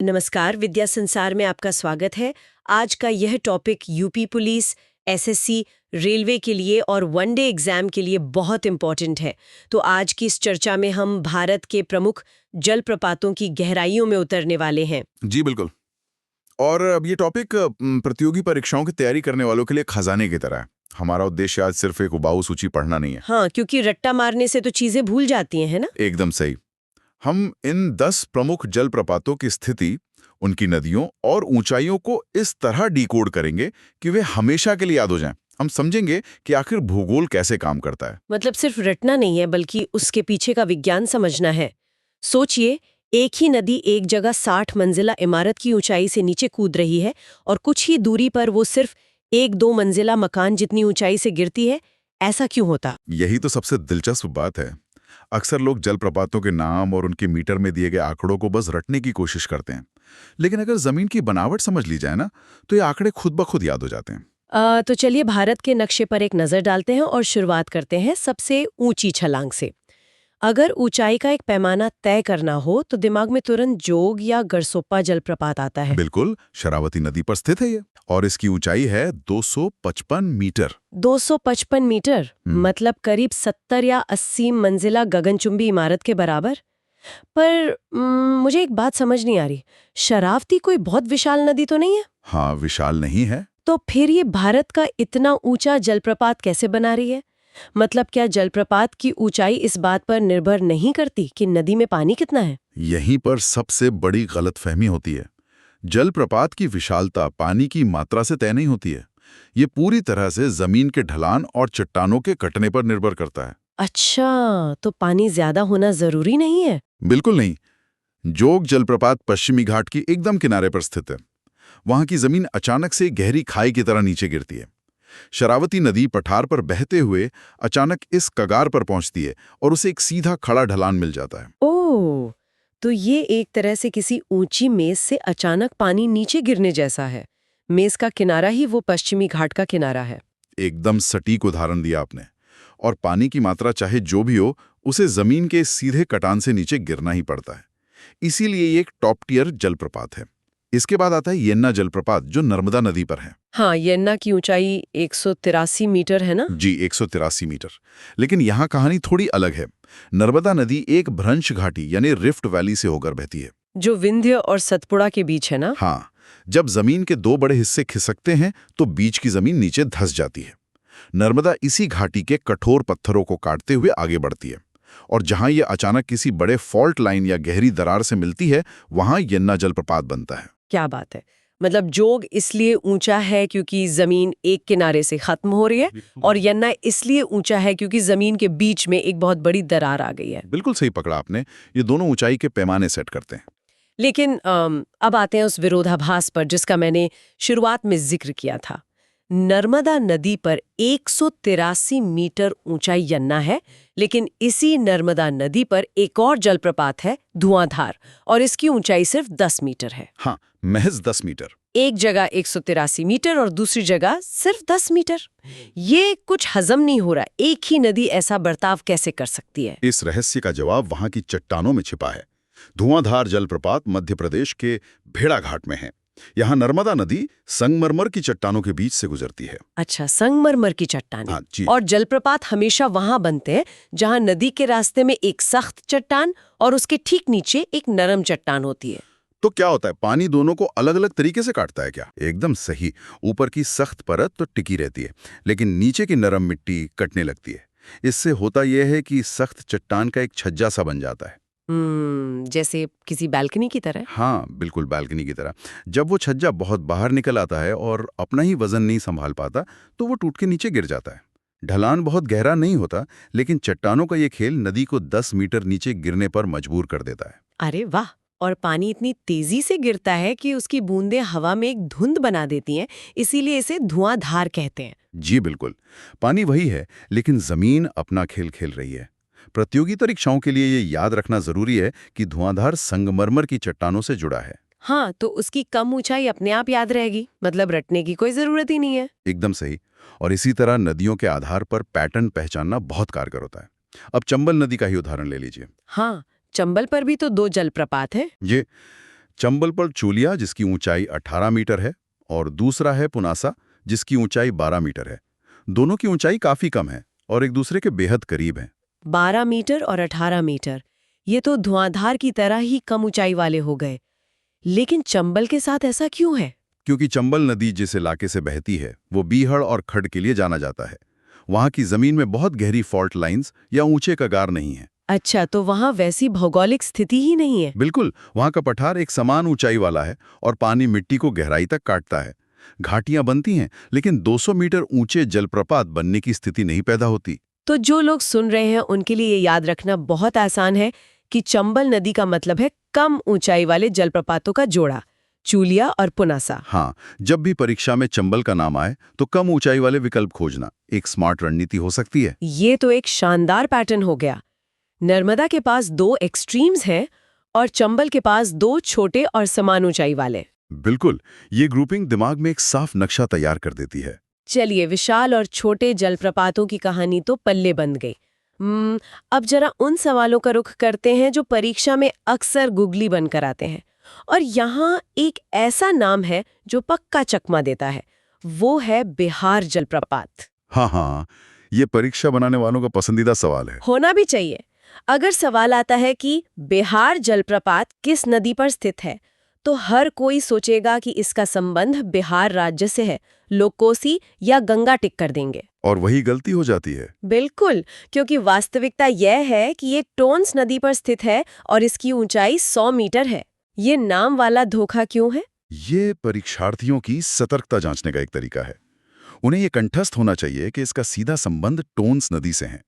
नमस्कार, विद्या संसार में आपका स्वागत है। आज का यह topic UP police, SSC, railway के लिए और वनडे एग्जाम के लिए बहुत इम्पोर्टेंट है। तो आज की इस चर्चा में हम भारत के प्रमुख जलप्रपातों की गहराइयों में उतरने वाले हैं। जी बिल्कुल। और अब ये टॉपिक प्रतियोगी परीक्षाओं की तैयारी करने वालों के लिए खजाने की तरह है। हमारा उद्देश्य आज सिर्फ एक उबाऊ सूची पढ़ना नहीं है। हाँ, क्योंकि रट्टा मारने से तो चीजें भूल जाती हैं, है ना? एकदम सही। हम इन 10 प्रमुख जलप्रपातों की स्थिति, उनकी नदियों और ऊंचाइयों को इस तरह डिकोड करेंगे कि वे हमेशा के लिए याद हो जाएं। हम समझेंगे कि आखिर भूगोल कैसे काम करता है। मतलब सिर्फ रटना नहीं है, बल्कि उसके पीछे का विज्ञान समझना है। सोचिए, एक ही नदी एक जगह 60 मंजिला इमारत की ऊंचाई से नीचे कूद रही है और कुछ ही दूरी पर वो सिर्फ 1-2 मंजिला मकान जितनी ऊंचाई से गिरती है। ऐसा क्यों होता? यही तो सबसे दिलचस्प बात है। अक्सर लोग जलप्रपातों के नाम और उनके मीटर में दिए गए आंकड़ों को बस रटने की कोशिश करते हैं, लेकिन अगर जमीन की बनावट समझ ली जाए ना, तो ये आंकड़े खुद ब खुद याद हो जाते हैं। तो चलिए भारत के नक्शे पर एक नज़र डालते हैं और शुरुआत करते हैं सबसे ऊंची छलांग से। अगर ऊंचाई का एक पैमाना तय करना हो तो दिमाग में तुरंत जोग या गरसोप्पा जलप्रपात आता है। बिल्कुल, शरावती नदी पर स्थित है ये, और इसकी ऊंचाई है 255 मीटर। 255 मीटर मतलब करीब 70 या 80 मंजिला गगनचुंबी इमारत के बराबर। पर मुझे एक बात समझ नहीं आ रही, शरावती कोई बहुत विशाल नदी तो नहीं है? हाँ, विशाल नहीं है। तो फिर ये भारत का इतना ऊंचा जलप्रपात कैसे बना रही है? मतलब क्या जलप्रपात की ऊंचाई इस बात पर निर्भर नहीं करती कि नदी में पानी कितना है? यहीं पर सबसे बड़ी गलतफहमी होती है। जलप्रपात की विशालता पानी की मात्रा से तय नहीं होती है। ये पूरी तरह से जमीन के ढलान और चट्टानों के कटने पर निर्भर करता है। अच्छा, तो पानी ज्यादा होना जरूरी नहीं है? बिल्कुल नहीं। जोग जलप्रपात पश्चिमी घाट की एकदम किनारे पर स्थित है। वहां की जमीन अचानक से गहरी खाई की तरह नीचे गिरती है। शरावती नदी पठार पर बहते हुए अचानक इस कगार पर पहुंचती है और उसे एक सीधा खड़ा ढलान मिल जाता है। ओह, तो ये एक तरह से किसी ऊंची मेज से अचानक पानी नीचे गिरने जैसा है। मेज का किनारा ही वो पश्चिमी घाट का किनारा है। एकदम सटीक उदाहरण दिया आपने। और पानी की मात्रा चाहे जो भी हो, उसे जमीन के सीधे कटान से नीचे गिरना ही पड़ता है। इसीलिए ये एक टॉप टियर जलप्रपात है। इसके बाद आता है येन्ना जलप्रपात, जो नर्मदा नदी पर है। हाँ, येन्ना की ऊंचाई 183 मीटर है ना? जी, 183 मीटर। लेकिन यहाँ कहानी थोड़ी अलग है। नर्मदा नदी एक भ्रंश घाटी यानी रिफ्ट वैली से होकर बहती है, जो विंध्य और सतपुड़ा के बीच है ना? हाँ। जब जमीन के दो बड़े हिस्से खिसकते हैं तो बीच की जमीन नीचे धंस जाती है। नर्मदा इसी घाटी के कठोर पत्थरों को काटते हुए आगे बढ़ती है, और जहां यह अचानक किसी बड़े फॉल्ट लाइन या गहरी दरार से मिलती है, वहां येन्ना जलप्रपात बनता है। क्या बात है। मतलब जोग इसलिए ऊंचा है क्योंकि जमीन एक किनारे से खत्म हो रही है, और यन्ना इसलिए ऊंचा है क्योंकि जमीन के बीच में एक बहुत बड़ी दरार आ गई है। बिल्कुल सही पकड़ा आपने। ये दोनों ऊंचाई के पैमाने सेट करते हैं। लेकिन अब आते हैं उस विरोधाभास पर जिसका मैंने शुरुआत में जिक्र किया था। नर्मदा नदी पर 183 मीटर ऊंचा यन्ना है, लेकिन इसी नर्मदा नदी पर एक और जलप्रपात है, धुआंधार, और इसकी ऊंचाई सिर्फ 10 मीटर है। हाँ, महज 10 मीटर। एक जगह 183 मीटर और दूसरी जगह सिर्फ 10 मीटर। ये कुछ हजम नहीं हो रहा। एक ही नदी ऐसा बर्ताव कैसे कर सकती है? इस रहस्य का जवाब वहां की चट्टानों में छिपा है। धुआंधार जलप्रपात मध्य प्रदेश के भेड़ाघाट में है। यहाँ नर्मदा नदी संगमरमर की चट्टानों के बीच से गुजरती है। अच्छा, संगमरमर की चट्टानें। हाँ जी। और जलप्रपात हमेशा वहां बनते हैं जहां नदी के रास्ते में एक सख्त चट्टान और उसके ठीक नीचे एक नरम चट्टान होती है। तो क्या होता है, पानी दोनों को अलग अलग तरीके से काटता है क्या? एकदम सही। ऊपर की सख्त परत तो टिकी रहती है, लेकिन नीचे की नरम मिट्टी कटने लगती है। इससे होता यह है कि सख्त चट्टान का एक छज्जा सा बन जाता है। जैसे किसी बालकनी की तरह। हाँ, बिल्कुल बालकनी की तरह। जब वो छज्जा बहुत बाहर निकल आता है और अपना ही वजन नहीं संभाल पाता, तो वो टूट के नीचे गिर जाता है। ढलान बहुत गहरा नहीं होता, लेकिन चट्टानों का ये खेल नदी को 10 मीटर नीचे गिरने पर मजबूर कर देता है। अरे वाह। और पानी इतनी तेजी से गिरता है कि उसकी बूंदें हवा में एक धुंध बना देती हैं, इसीलिए इसे धुआंधार कहते हैं। जी बिल्कुल। पानी वही है, लेकिन जमीन अपना खेल खेल रही है। प्रतियोगी परीक्षाओं के लिए ये याद रखना जरूरी है कि धुआंधार संगमरमर की चट्टानों से जुड़ा है। हाँ, तो उसकी कम ऊंचाई अपने आप याद रहेगी, मतलब रटने की कोई जरूरत ही नहीं है। एकदम सही। और इसी तरह नदियों के आधार पर पैटर्न पहचानना बहुत कारगर होता है। अब चंबल नदी का ही उदाहरण ले लीजिए। हाँ, चंबल पर भी तो 2 जलप्रपात हैं। ये चंबल पर चूलिया जिसकी ऊंचाई 18 मीटर है और दूसरा है पुनासा जिसकी ऊंचाई 12 मीटर है। दोनों की ऊंचाई काफी कम है और एक दूसरे के बेहद करीब हैं। 12 मीटर और 18 मीटर, ये तो धुआंधार की तरह ही कम ऊंचाई वाले हो गए। लेकिन चंबल के साथ ऐसा क्यों है? क्योंकि चंबल नदी जिस इलाके से बहती है वो बीहड़ और खड्ड के लिए जाना जाता है। वहां की जमीन में बहुत गहरी फॉल्ट लाइंस या ऊंचे कगार नहीं है। अच्छा, तो वहाँ वैसी भौगोलिक स्थिति ही नहीं है। बिल्कुल, वहां का पठार एक समान ऊंचाई वाला है और पानी मिट्टी को गहराई तक काटता है। घाटियां बनती हैं लेकिन 200 मीटर ऊंचे जलप्रपात बनने की स्थिति नहीं पैदा होती। तो जो लोग सुन रहे हैं उनके लिए ये याद रखना बहुत आसान है कि चंबल नदी का मतलब है कम ऊंचाई वाले जलप्रपातों का जोड़ा, चूलिया और पुनासा। हाँ, जब भी परीक्षा में चंबल का नाम आए तो कम ऊंचाई वाले विकल्प खोजना एक स्मार्ट रणनीति हो सकती है। ये तो एक शानदार पैटर्न हो गया। नर्मदा के पास 2 एक्सट्रीम्स हैं और चंबल के पास 2 छोटे और समान ऊंचाई वाले। बिल्कुल, ये ग्रुपिंग दिमाग में एक साफ नक्शा तैयार कर देती है। चलिए, विशाल और छोटे जलप्रपातों की कहानी तो पल्ले बंद गई। अब जरा उन सवालों का रुख करते हैं जो परीक्षा में अक्सर गुगली बनकर आते हैं। और यहाँ एक ऐसा नाम है जो पक्का चकमा देता है, वो है बिहार जलप्रपात। हाँ, ये परीक्षा बनाने वालों का पसंदीदा सवाल है। होना भी चाहिए। अगर सवाल आता है कि बिहार जलप्रपात किस नदी पर स्थित है, तो हर कोई सोचेगा कि इसका संबंध बिहार राज्य से है, लोग कोसी या गंगा टिक कर देंगे। और वही गलती हो जाती है। बिल्कुल, क्योंकि वास्तविकता यह है कि ये टोन्स नदी पर स्थित है और इसकी ऊंचाई 100 मीटर है। ये नाम वाला धोखा क्यों है? ये परीक्षार्थियों की सतर्कता जांचने का एक तरीका है। उन्हें ये कंठस्थ होना चाहिए कि इसका सीधा संबंध टोन्स नदी से है।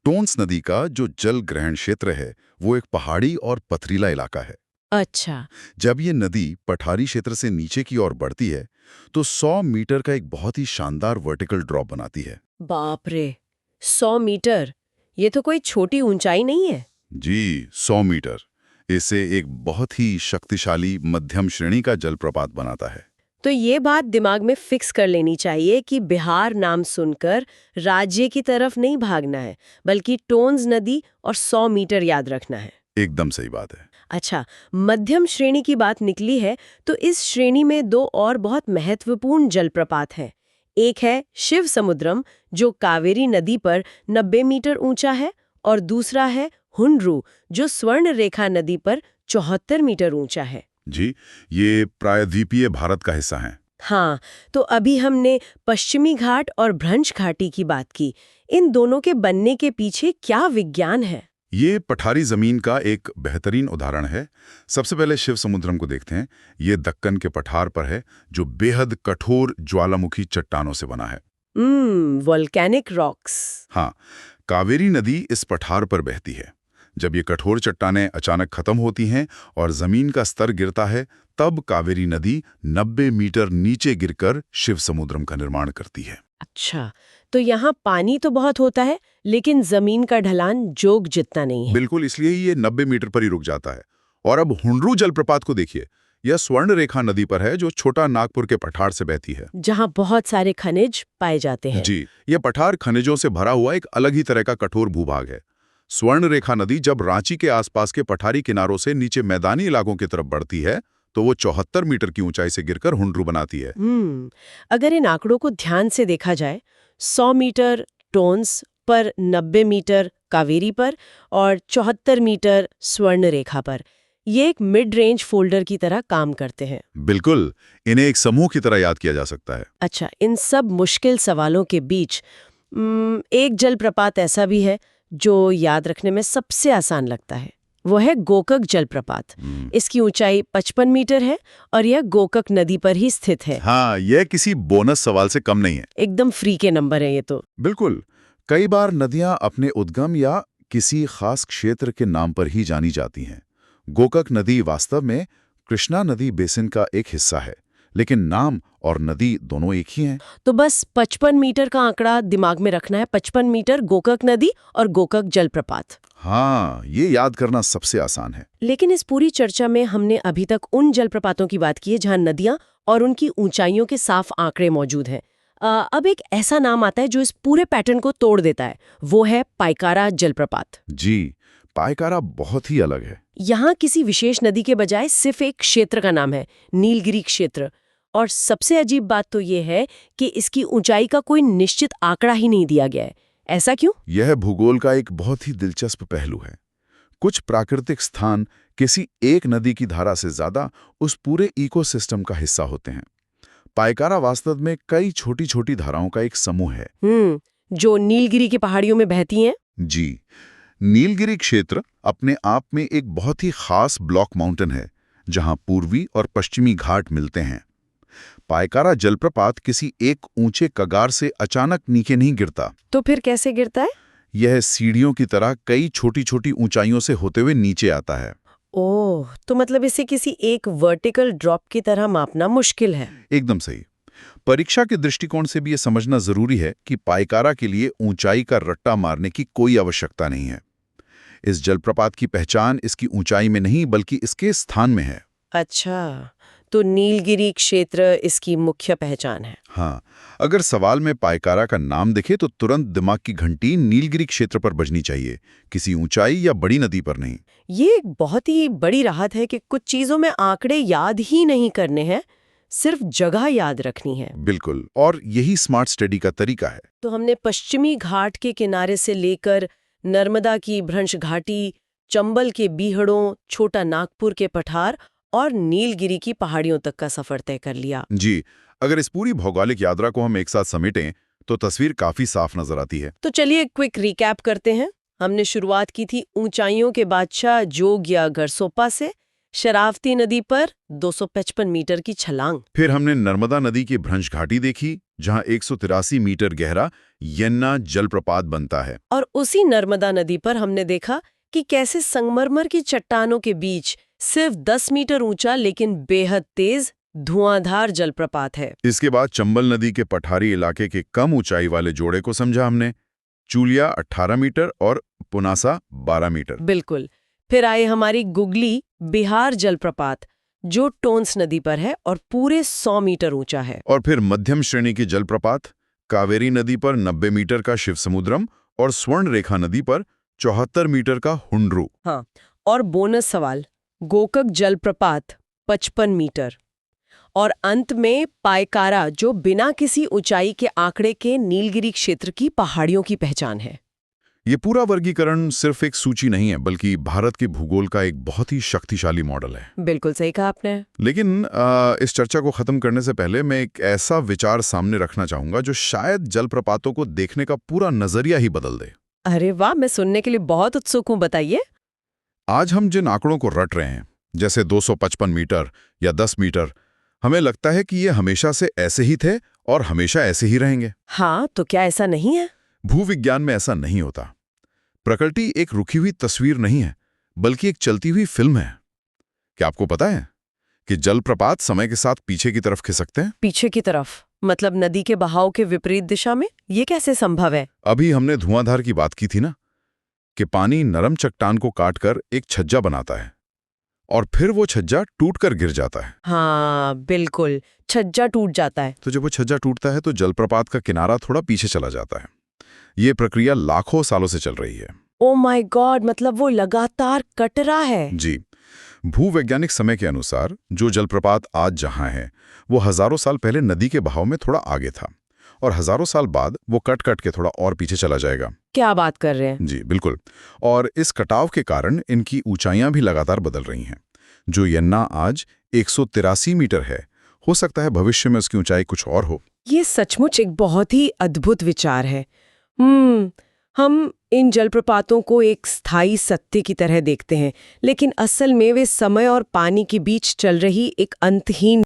टोन्स नदी का जो जल ग्रहण क्षेत्र है वो एक पहाड़ी और पथरीला इलाका है। अच्छा। जब ये नदी पठारी क्षेत्र से नीचे की ओर बढ़ती है तो 100 मीटर का एक बहुत ही शानदार वर्टिकल ड्रॉप बनाती है। बाप रे, 100 मीटर! ये तो कोई छोटी ऊंचाई नहीं है। जी, 100 मीटर इसे एक बहुत ही शक्तिशाली मध्यम श्रेणी का जलप्रपात बनाता है। तो ये बात दिमाग में फिक्स कर लेनी चाहिए कि बिहार नाम सुनकर राज्य की तरफ नहीं भागना है, बल्कि टोन्स नदी और 100 मीटर याद रखना है। एकदम सही बात है। अच्छा, मध्यम श्रेणी की बात निकली है तो इस श्रेणी में 2 और बहुत महत्वपूर्ण जलप्रपात हैं। एक है शिव समुद्रम जो कावेरी नदी पर 90 मीटर ऊंचा है और दूसरा है हुंड्रू जो स्वर्ण रेखा नदी पर 74 मीटर ऊंचा है। जी, ये प्रायद्वीपीय भारत का हिस्सा है। हाँ, तो अभी हमने पश्चिमी घाट और भ्रंश घाटी की बात की। इन दोनों के बनने के पीछे क्या विज्ञान है? ये पठारी जमीन का एक बेहतरीन उदाहरण है। सबसे पहले शिव समुद्रम को देखते हैं। ये दक्कन के पठार पर है जो बेहद कठोर ज्वालामुखी चट्टानों से बना है। Volcanic rocks. हाँ, कावेरी नदी इस पठार पर बहती है। जब ये कठोर चट्टानें अचानक खत्म होती हैं और जमीन का स्तर गिरता है, तब कावेरी नदी 90 मीटर नीचे गिरकर शिव समुद्रम का निर्माण करती है। अच्छा, तो यहाँ पानी तो बहुत होता है, लेकिन जमीन का ढलान जोग जितना नहीं है। बिल्कुल, इसलिए ही ये 90 मीटर पर ही रुक जाता है। और अब हुंड्रू जलप्रपात को देखिए। यह स्वर्ण रेखा नदी पर है जो छोटा नागपुर के पठार से बहती है, जहाँ बहुत सारे खनिज पाए जाते हैं। जी, यह पठार खनिजों से भरा हुआ एक अलग ही तरह का कठोर भूभाग है। स्वर्ण रेखा नदी जब रांची के आसपास के पठारी किनारों से नीचे मैदानी इलाकों की तरफ बढ़ती है तो वो 74 मीटर की ऊंचाई से गिरकर हुंड्रू बनाती है। अगर इन आंकड़ों को ध्यान से देखा जाए, 100 मीटर टोन्स पर, 90 मीटर कावेरी पर और 74 मीटर स्वर्ण रेखा पर, ये एक मिड रेंज फोल्डर की तरह काम करते हैं। बिल्कुल, इन्हें एक समूह की तरह याद किया जा सकता है। अच्छा, इन सब मुश्किल सवालों के बीच एक जलप्रपात ऐसा भी है जो याद रखने में सबसे आसान लगता है। वो है गोकक जलप्रपात। इसकी ऊंचाई 55 मीटर है और यह गोकक नदी पर ही स्थित है। हाँ, यह किसी बोनस सवाल से कम नहीं है। एकदम फ्री के नंबर है ये तो। बिल्कुल, कई बार नदियां अपने उद्गम या किसी खास क्षेत्र के नाम पर ही जानी जाती हैं। गोकक नदी वास्तव में कृष्णा नदी बेसिन का एक हिस्सा है, लेकिन नाम और नदी दोनों एक ही हैं। तो बस 55 मीटर का आंकड़ा दिमाग में रखना है। 55 मीटर गोकक नदी और गोकक जलप्रपात। हाँ, ये याद करना सबसे आसान है। लेकिन इस पूरी चर्चा में हमने अभी तक उन जलप्रपातों की बात की है जहां नदियां और उनकी ऊंचाइयों के साफ आंकड़े मौजूद हैं। अब एक ऐसा नाम आता है जो इस पूरे पैटर्न को तोड़ देता है। वो है पाइकारा जलप्रपात। जी, पायकारा बहुत ही अलग है। यहाँ किसी विशेष नदी के बजाय सिर्फ एक क्षेत्र का नाम है, नीलगिरी क्षेत्र। और सबसे अजीब बात तो ये है कि इसकी ऊंचाई का कोई निश्चित आंकड़ा ही नहीं दिया गया है। ऐसा क्यों? यह भूगोल का एक बहुत ही दिलचस्प पहलू है। कुछ प्राकृतिक स्थान किसी एक नदी की धारा से ज्यादा उस पूरे इकोसिस्टम का हिस्सा होते हैं। पायकारा वास्तव में कई छोटी छोटी धाराओं का एक समूह है। जो नीलगिरी की पहाड़ियों में बहती हैं? जी, नीलगिरी क्षेत्र अपने आप में एक बहुत ही खास ब्लॉक माउंटेन है, जहां पूर्वी और पश्चिमी घाट मिलते हैं। पायकारा जलप्रपात किसी एक ऊंचे कगार से अचानक नीचे नहीं गिरता। तो फिर कैसे गिरता है? यह सीढ़ियों की तरह कई छोटी छोटी ऊंचाइयों से होते हुए नीचे आता है। ओह, तो मतलब इसे किसी एक वर्टिकल ड्रॉप की तरह मापना मुश्किल है। एकदम सही। परीक्षा के दृष्टिकोण से भी यह समझना जरूरी है कि पायकारा के लिए ऊंचाई का रट्टा मारने की कोई आवश्यकता नहीं है। इस जलप्रपात की पहचान इसकी ऊंचाई में नहीं बल्कि इसके स्थान में है। अच्छा, तो नीलगिरी क्षेत्र इसकी मुख्य पहचान है। हाँ, अगर सवाल में पायकारा का नाम दिखे तो तुरंत दिमाग की घंटी नीलगिरी क्षेत्र पर बजनी चाहिए, किसी ऊंचाई या बड़ी नदी पर नहीं। ये एक बहुत ही बड़ी राहत है कि कुछ चीजों में आंकड़े याद ही नहीं करने हैं, सिर्फ जगह याद रखनी है। बिल्कुल, और यही स्मार्ट स्टडी का तरीका है। तो हमने पश्चिमी घाट के किनारे से लेकर नर्मदा की भ्रंश घाटी, चंबल के बीहड़ों, छोटा नागपुर के पठार और नीलगिरी की पहाड़ियों तक का सफर तय कर लिया। जी, अगर इस पूरी भौगोलिक यात्रा को हम एक साथ समेटें तो तस्वीर काफी साफ नजर आती है। तो चलिए क्विक रिकैप करते हैं। हमने शुरुआत की थी ऊंचाइयों के बादशाह जोग या गरसोपा से, शरावती नदी पर 255 मीटर की छलांग। फिर हमने नर्मदा नदी की भ्रंश घाटी देखी, जहां 183 मीटर गहरा यन्ना जलप्रपात बनता है। और उसी नर्मदा नदी पर हमने देखा कि कैसे संगमरमर की चट्टानों के बीच सिर्फ 10 मीटर ऊंचा लेकिन बेहद तेज धुआंधार जलप्रपात है। इसके बाद चंबल नदी के पठारी इलाके के कम ऊंचाई वाले जोड़े को समझा हमने, चूलिया 18 मीटर और पुनासा 12 मीटर। बिल्कुल। फिर आए हमारी गुगली बिहार जलप्रपात, जो टोंस नदी पर है और पूरे 100 मीटर ऊंचा है। और फिर मध्यम श्रेणी की जलप्रपात कावेरी नदी पर 90 मीटर का शिव समुद्रम और स्वर्ण रेखा नदी पर 74 मीटर का हुंड्रू। हाँ, और बोनस सवाल, गोकक जलप्रपात 55 मीटर। और अंत में पायकारा, जो बिना किसी ऊंचाई के आंकड़े के नीलगिरी क्षेत्र की पहाड़ियों की पहचान है। ये पूरा वर्गीकरण सिर्फ एक सूची नहीं है, बल्कि भारत के भूगोल का एक बहुत ही शक्तिशाली मॉडल है। बिल्कुल सही कहा आपने। लेकिन इस चर्चा को खत्म करने से पहले मैं एक ऐसा विचार सामने रखना चाहूंगा जो शायद जलप्रपातों को देखने का पूरा नजरिया ही बदल दे। अरे वाह, मैं सुनने के लिए बहुत उत्सुक हूँ, बताइए। आज हम जिन आंकड़ों को रट रहे हैं, जैसे 255 मीटर या 10 मीटर, हमें लगता है कि ये हमेशा से ऐसे ही थे और हमेशा ऐसे ही रहेंगे। हाँ, तो क्या ऐसा नहीं है? भूविज्ञान में ऐसा नहीं होता। प्रकृति एक रुकी हुई तस्वीर नहीं है, बल्कि एक चलती हुई फिल्म है। क्या आपको पता है कि जलप्रपात समय के साथ पीछे की तरफ खिसकते हैं? पीछे की तरफ मतलब नदी के बहाव के विपरीत दिशा में? ये कैसे संभव है? अभी हमने धुआंधार की बात की थी ना, कि पानी नरम चट्टान को काटकर एक छज्जा बनाता है और फिर वो छज्जा टूटकर गिर जाता है। हाँ बिल्कुल, छज्जा टूट जाता है। तो जब वो छज्जा टूटता है तो जलप्रपात का किनारा थोड़ा पीछे चला जाता है। ये प्रक्रिया लाखों सालों से चल रही है। ओ माय गॉड, मतलब वो लगातार कट रहा है। जी, भूवैज्ञानिक समय के अनुसार जो जलप्रपात आज जहां है, वो हजारों साल पहले नदी के बहाव में थोड़ा आगे था और हजारों साल बाद वो कट कट के थोड़ा और पीछे चला जाएगा। क्या बात कर रहे हैं? जी बिल्कुल। और इस कटाव के कारण इनकी ऊंचाइयां भी लगातार बदल रही हैं। जो यन्ना आज 183 मीटर है, हो सकता है भविष्य में उसकी ऊंचाई कुछ और हो। ये सचमुच एक बहुत ही अद्भुत विचार है। हम इन जलप्रपातों को एक स्थायी सत्य की तरह देखते हैं, लेकिन असल में वे समय और पानी के बीच चल रही एक अंतहीन